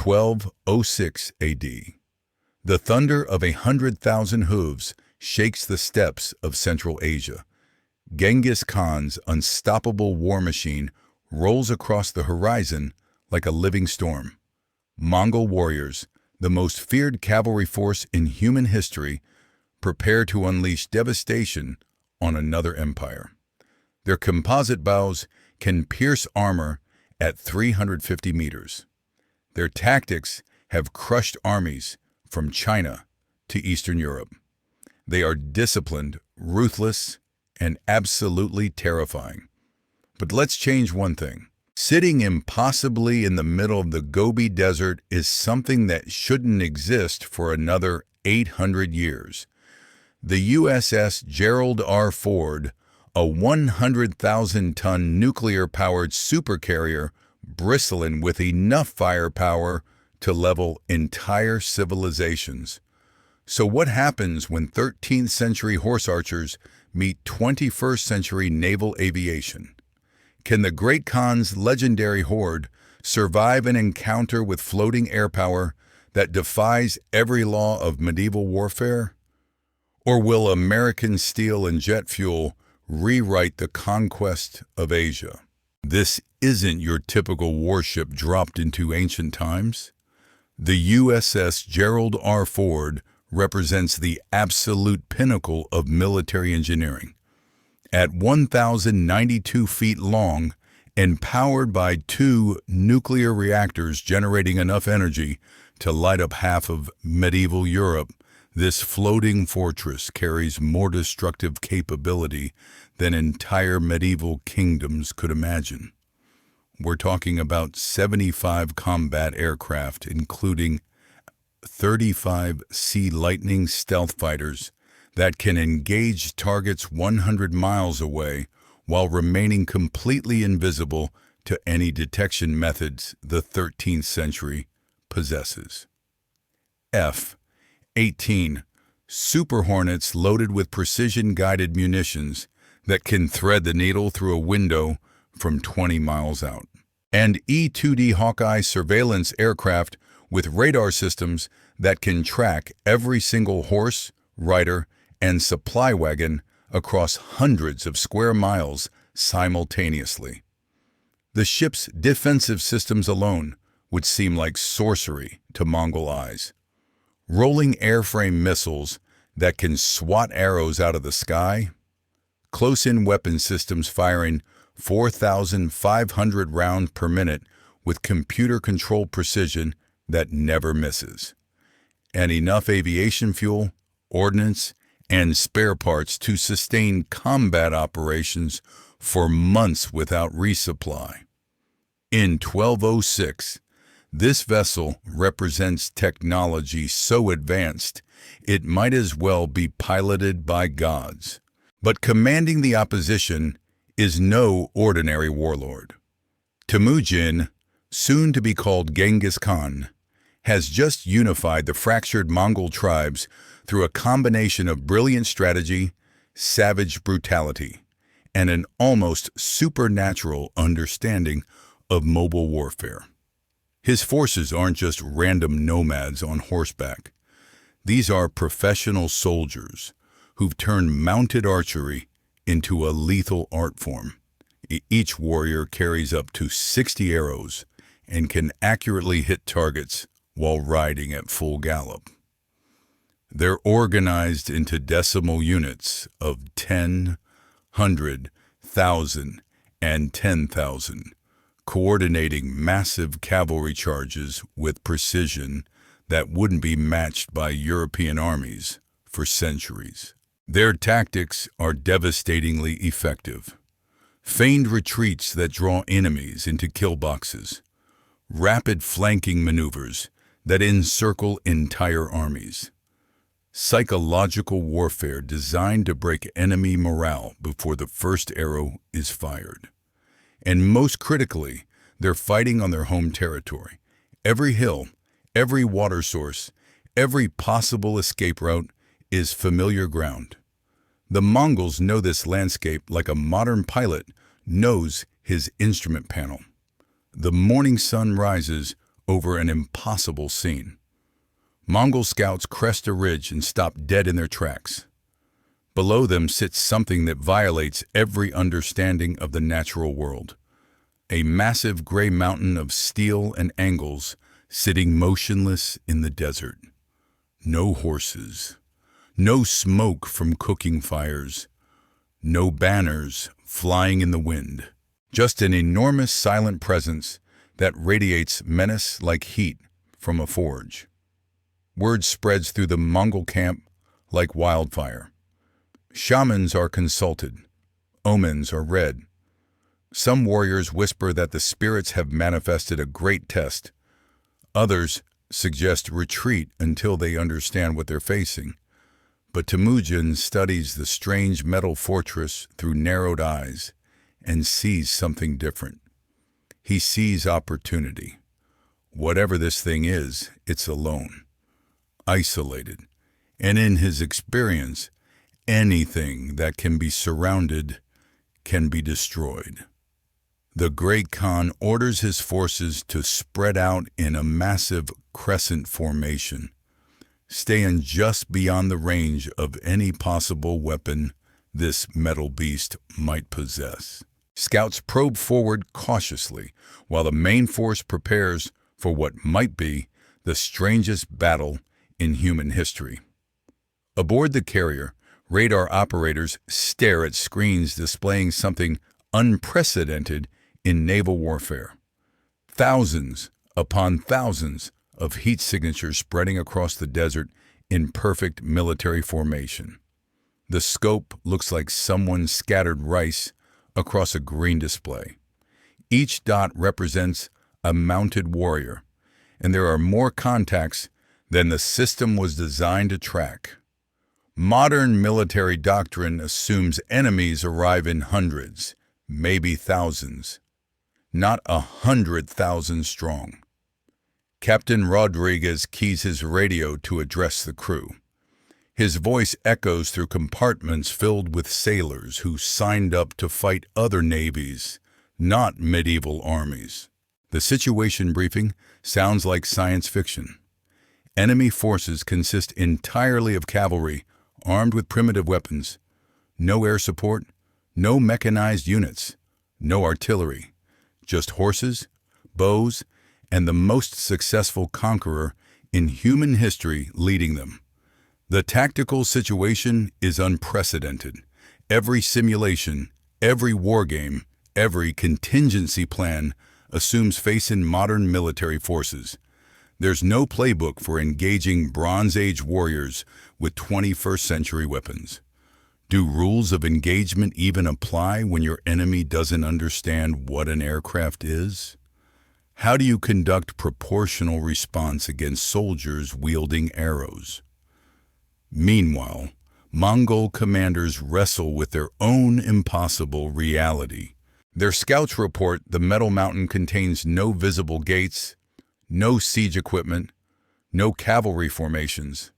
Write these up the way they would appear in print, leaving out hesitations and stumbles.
1206 AD. The thunder of 100,000 hooves shakes the steppes of Central Asia. Genghis Khan's unstoppable war machine rolls across the horizon like a living storm. Mongol warriors, the most feared cavalry force in human history, prepare to unleash devastation on another empire. Their composite bows can pierce armor at 350 meters. Their tactics have crushed armies from China to Eastern Europe. They are disciplined, ruthless, and absolutely terrifying. But let's change one thing. Sitting impossibly in the middle of the Gobi Desert is something that shouldn't exist for another 800 years. The USS Gerald R. Ford, a 100,000-ton nuclear-powered supercarrier bristling with enough firepower to level entire civilizations. So what happens when 13th century horse archers meet 21st century naval aviation? Can the Great Khan's legendary horde survive an encounter with floating air power that defies every law of medieval warfare? Or will American steel and jet fuel rewrite the conquest of Asia? This isn't your typical warship dropped into ancient times. The USS Gerald R. Ford represents the absolute pinnacle of military engineering. At 1,092 feet long and powered by 2 nuclear reactors generating enough energy to light up half of medieval Europe, this floating fortress carries more destructive capability than entire medieval kingdoms could imagine. We're talking about 75 combat aircraft, including 35 Sea Lightning stealth fighters that can engage targets 100 miles away while remaining completely invisible to any detection methods the 13th century possesses. F-18 Super Hornets loaded with precision-guided munitions that can thread the needle through a window from 20 miles out. And E-2D Hawkeye surveillance aircraft with radar systems that can track every single horse, rider, and supply wagon across hundreds of square miles simultaneously. The ship's defensive systems alone would seem like sorcery to Mongol eyes. Rolling airframe missiles that can swat arrows out of the sky, close-in weapon systems firing 4,500 rounds per minute with computer-controlled precision that never misses, and enough aviation fuel, ordnance, and spare parts to sustain combat operations for months without resupply. In 1206, this vessel represents technology so advanced it might as well be piloted by gods. But commanding the opposition is no ordinary warlord. Temujin, soon to be called Genghis Khan, has just unified the fractured Mongol tribes through a combination of brilliant strategy, savage brutality, and an almost supernatural understanding of mobile warfare. His forces aren't just random nomads on horseback. These are professional soldiers who've turned mounted archery into a lethal art form. Each warrior carries up to 60 arrows and can accurately hit targets while riding at full gallop. They're organized into decimal units of 10, 100, 1,000, and 10,000, coordinating massive cavalry charges with precision that wouldn't be matched by European armies for centuries. Their tactics are devastatingly effective. Feigned retreats that draw enemies into kill boxes, rapid flanking maneuvers that encircle entire armies, psychological warfare designed to break enemy morale before the first arrow is fired. And most critically, they're fighting on their home territory. Every hill, every water source, every possible escape route is familiar ground. The Mongols know this landscape like a modern pilot knows his instrument panel. The morning sun rises over an impossible scene. Mongol scouts crest a ridge and stop dead in their tracks. Below them sits something that violates every understanding of the natural world. A massive gray mountain of steel and angles sitting motionless in the desert. No horses, no smoke from cooking fires, no banners flying in the wind. Just an enormous silent presence that radiates menace like heat from a forge. Word spreads through the Mongol camp like wildfire. Shamans are consulted. Omens are read. Some warriors whisper that the spirits have manifested a great test. Others suggest retreat until they understand what they're facing. But Temujin studies the strange metal fortress through narrowed eyes and sees something different. He sees opportunity. Whatever this thing is, it's alone, isolated, and in his experience, anything that can be surrounded can be destroyed. The Great Khan orders his forces to spread out in a massive crescent formation, staying just beyond the range of any possible weapon this metal beast might possess. Scouts probe forward cautiously, while the main force prepares for what might be the strangest battle in human history. Aboard the carrier, radar operators stare at screens displaying something unprecedented in naval warfare. Thousands upon thousands of heat signatures spreading across the desert in perfect military formation. The scope looks like someone scattered rice across a green display. Each dot represents a mounted warrior, and there are more contacts than the system was designed to track. Modern military doctrine assumes enemies arrive in hundreds, maybe thousands, not 100,000 strong. Captain Rodriguez keys his radio to address the crew. His voice echoes through compartments filled with sailors who signed up to fight other navies, not medieval armies. The situation briefing sounds like science fiction. Enemy forces consist entirely of cavalry armed with primitive weapons. No air support, no mechanized units, no artillery, just horses, bows, and the most successful conqueror in human history leading them. The tactical situation is unprecedented. Every simulation, every wargame, every contingency plan assumes face in modern military forces. There's no playbook for engaging Bronze Age warriors with 21st century weapons. Do rules of engagement even apply when your enemy doesn't understand what an aircraft is? How do you conduct proportional response against soldiers wielding arrows? Meanwhile, Mongol commanders wrestle with their own impossible reality. Their scouts report the metal mountain contains no visible gates, no siege equipment, no cavalry formations.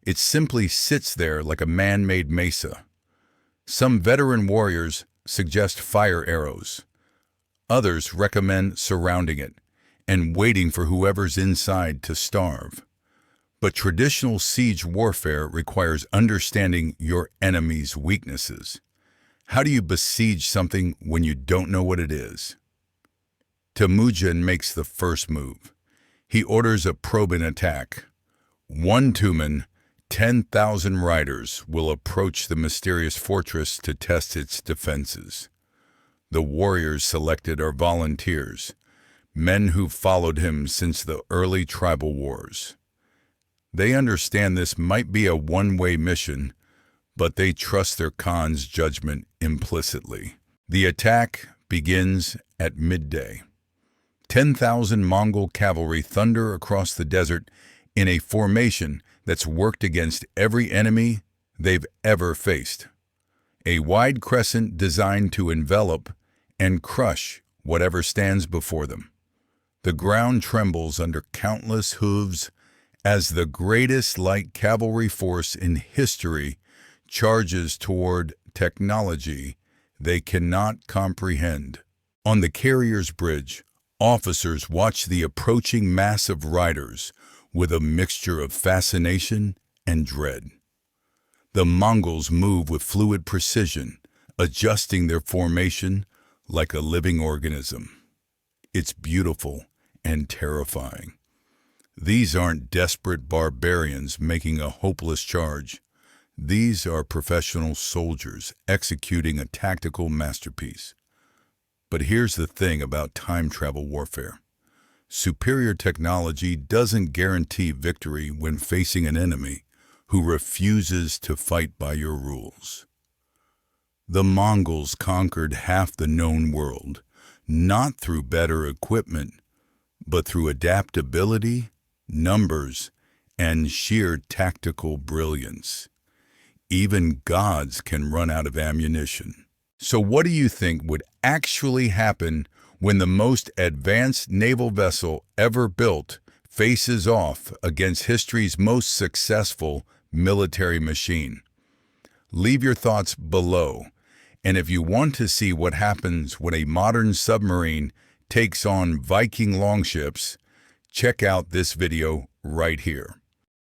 It simply sits there like a man-made mesa. Some veteran warriors suggest fire arrows. Others recommend surrounding it and waiting for whoever's inside to starve. But traditional siege warfare requires understanding your enemy's weaknesses. How do you besiege something when you don't know what it is? Temujin makes the first move. He orders a probing attack. 1 Tumen, 10,000 riders will approach the mysterious fortress to test its defenses. The warriors selected are volunteers, men who've followed him since the early tribal wars. They understand this might be a one-way mission, but they trust their Khan's judgment implicitly. The attack begins at midday. 10,000 Mongol cavalry thunder across the desert in a formation that's worked against every enemy they've ever faced. A wide crescent designed to envelop and crush whatever stands before them. The ground trembles under countless hooves as the greatest light cavalry force in history charges toward technology they cannot comprehend. On the carrier's bridge, Officers watch the approaching mass of riders with a mixture of fascination and dread. The Mongols move with fluid precision, adjusting their formation like a living organism. It's beautiful and terrifying. These aren't desperate barbarians making a hopeless charge. These are professional soldiers executing a tactical masterpiece. But here's the thing about time travel warfare. Superior technology doesn't guarantee victory when facing an enemy who refuses to fight by your rules. The Mongols conquered half the known world, not through better equipment, but through adaptability, numbers, and sheer tactical brilliance. Even gods can run out of ammunition. So what do you think would actually happen when the most advanced naval vessel ever built faces off against history's most successful military machine? Leave your thoughts below. And if you want to see what happens when a modern submarine takes on Viking longships, check out this video right here.